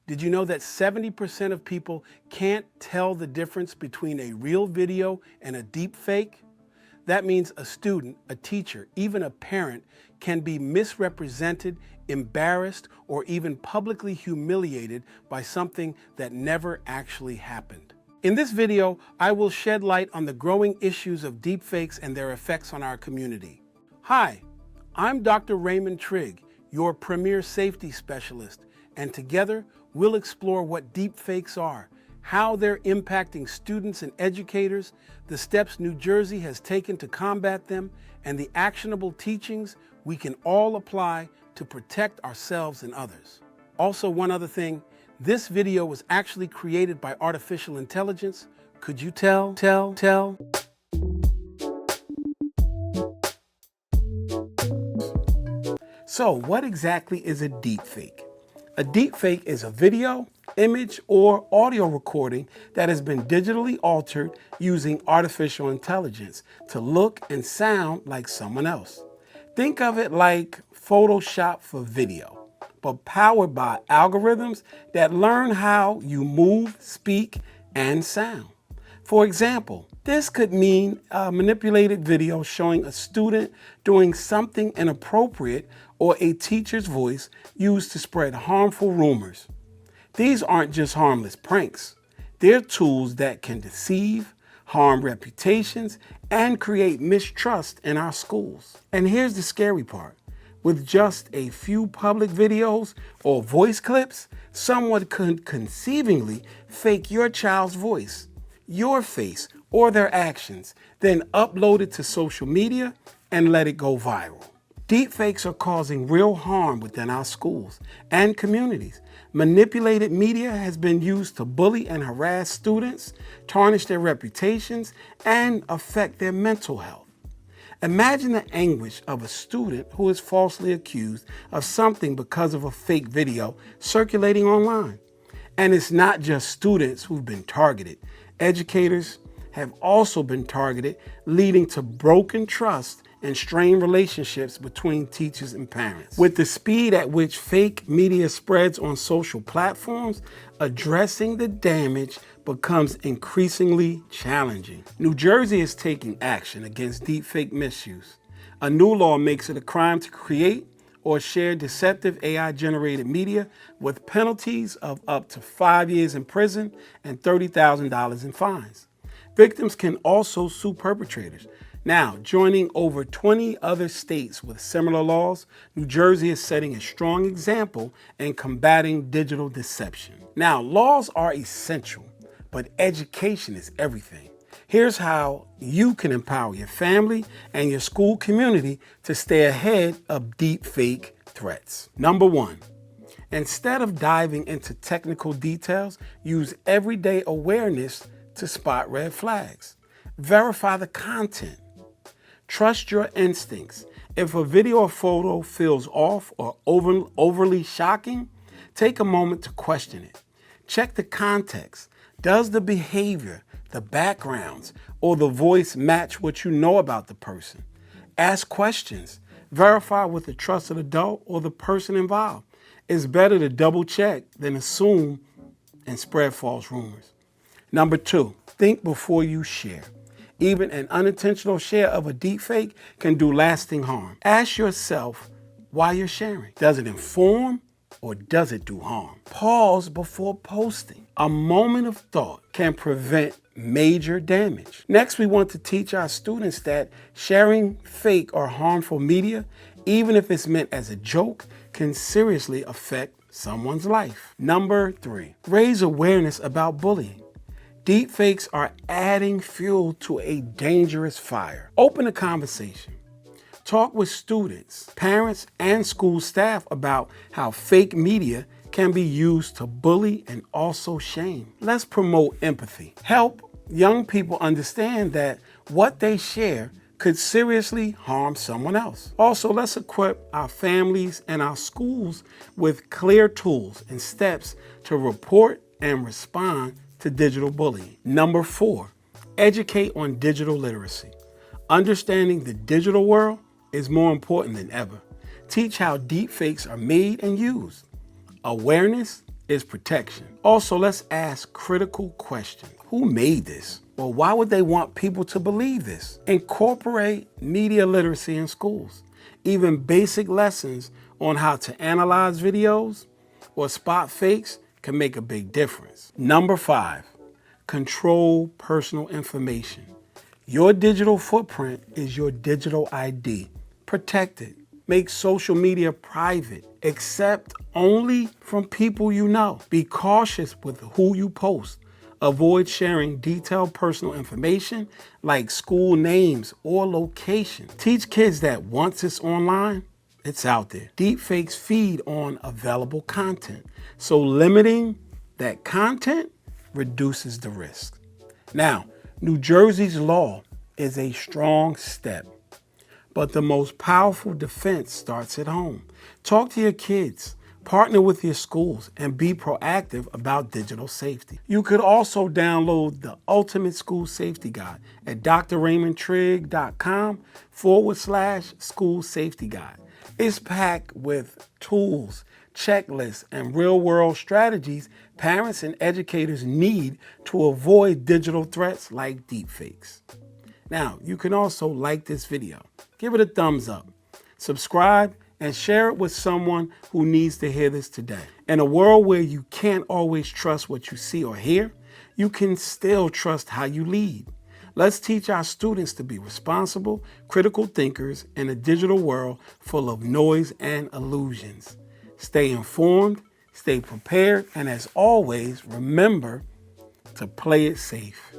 Did you know that 70% of people can't tell the difference between a real video and a deep fake? That means a student, a teacher, even a parent can be misrepresented, embarrassed, or even publicly humiliated by something that never actually happened. In this video, I will shed light on the growing issues of deepfakes and their effects on our community. Hi, I'm Dr. Raymond Trigg, your premier safety specialist, and together we'll explore what deepfakes are, how they're impacting students and educators, the steps New Jersey has taken to combat them, and the actionable teachings we can all apply to protect ourselves and others. Also, one other thing, this video was actually created by artificial intelligence. Could you tell? So, what exactly is a deepfake? A deepfake is a video, image, or audio recording that has been digitally altered using artificial intelligence to look and sound like someone else. Think of it like Photoshop for video, but powered by algorithms that learn how you move, speak, and sound. For example, this could mean a manipulated video showing a student doing something inappropriate or a teacher's voice used to spread harmful rumors. These aren't just harmless pranks. They're tools that can deceive, harm reputations, and create mistrust in our schools. And here's the scary part. With just a few public videos or voice clips, someone could conceivably fake your child's voice, your face, or their actions, then upload it to social media and let it go viral. Deepfakes are causing real harm within our schools and communities. Manipulated media has been used to bully and harass students, tarnish their reputations, and affect their mental health. Imagine the anguish of a student who is falsely accused of something because of a fake video circulating online. And it's not just students who've been targeted. Educators have also been targeted, leading to broken trust and strained relationships between teachers and parents. With the speed at which fake media spreads on social platforms, addressing the damage becomes increasingly challenging. New Jersey is taking action against deepfake misuse. A new law makes it a crime to create or share deceptive AI-generated media with penalties of up to 5 years in prison and $30,000 in fines. Victims can also sue perpetrators. Now, joining over 20 other states with similar laws, New Jersey is setting a strong example in combating digital deception. Now, laws are essential, but education is everything. Here's how you can empower your family and your school community to stay ahead of deepfake threats. Number one, instead of diving into technical details, use everyday awareness to spot red flags. Verify the content. Trust your instincts. If a video or photo feels off or overly shocking, take a moment to question it. Check the context. Does the behavior, the backgrounds, or the voice match what you know about the person? Ask questions. Verify with a trusted adult or the person involved. It's better to double check than assume and spread false rumors. Number two, think before you share. Even an unintentional share of a deepfake can do lasting harm. Ask yourself why you're sharing. Does it inform or does it do harm? Pause before posting. A moment of thought can prevent major damage. Next, we want to teach our students that sharing fake or harmful media, even if it's meant as a joke, can seriously affect someone's life. Number three, raise awareness about bullying. Deepfakes are adding fuel to a dangerous fire. Open a conversation. Talk with students, parents, and school staff about how fake media can be used to bully and also shame. Let's promote empathy. Help young people understand that what they share could seriously harm someone else. Also, let's equip our families and our schools with clear tools and steps to report and respond to digital bullying. Number four, educate on digital literacy. Understanding the digital world is more important than ever. Teach how deepfakes are made and used. Awareness is protection. Also, let's ask critical questions. Who made this? Well, why would they want people to believe this? Incorporate media literacy in schools. Even basic lessons on how to analyze videos or spot fakes can make a big difference. Number 5, control personal information. Your digital footprint is your digital ID. Protect it. Make social media private. Accept only from people you know. Be cautious with who you post. Avoid sharing detailed personal information like school names or location. Teach kids that once it's online, it's out there. Deepfakes feed on available content, so limiting that content reduces the risk. Now, New Jersey's law is a strong step, but the most powerful defense starts at home. Talk to your kids, partner with your schools, and be proactive about digital safety. You could also download the Ultimate School Safety Guide at drraymondtrigg.com/school safety guide. It's packed with tools, checklists, and real-world strategies parents and educators need to avoid digital threats like deepfakes. Now, you can also like this video, give it a thumbs up, subscribe, and share it with someone who needs to hear this today. In a world where you can't always trust what you see or hear, you can still trust how you lead. Let's teach our students to be responsible, critical thinkers in a digital world full of noise and illusions. Stay informed, stay prepared, and as always, remember to play it safe.